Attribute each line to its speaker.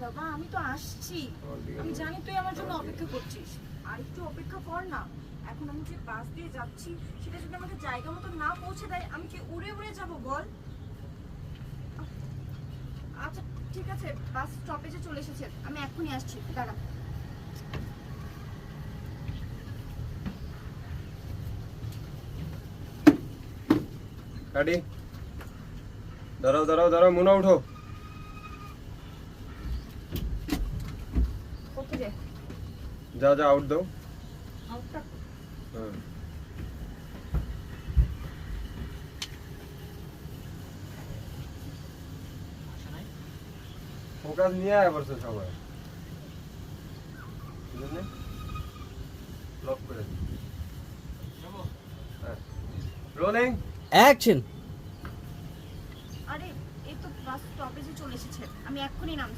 Speaker 1: বাবা, আমি তো আসছি। আমি জানি তুই আমার জন্য অপেক্ষা করছিস। আর একটু অপেক্ষা কর না। এখন আমি যে বাস দিয়ে যাচ্ছি সেটা যদি আমাকে জায়গা মতো না পৌঁছে দেয়, আমি কি উড়ে উড়ে যাব বল? আচ্ছা ঠিক আছে, বাস স্টপেজে চলে এসেছে, আমি এখনই আসছি, দাঁড়া।
Speaker 2: গাড়ি দাঁড়াও দাঁড়াও দাঁড়াও, মুনা উঠো।
Speaker 1: কোথায় রে?
Speaker 2: যা যা, আউট দাও।
Speaker 1: আউটটা
Speaker 2: হ্যাঁ, ফোকাস নিয়ে আয় বলছো সবাই, বুঝলেন? লক করে দিন। হ্যাঁ, রোলিং
Speaker 3: অ্যাকশন।
Speaker 1: আরে এই তো বাস স্টপেজে চলে এসেছে, আমি এক্ষুনি নামছি।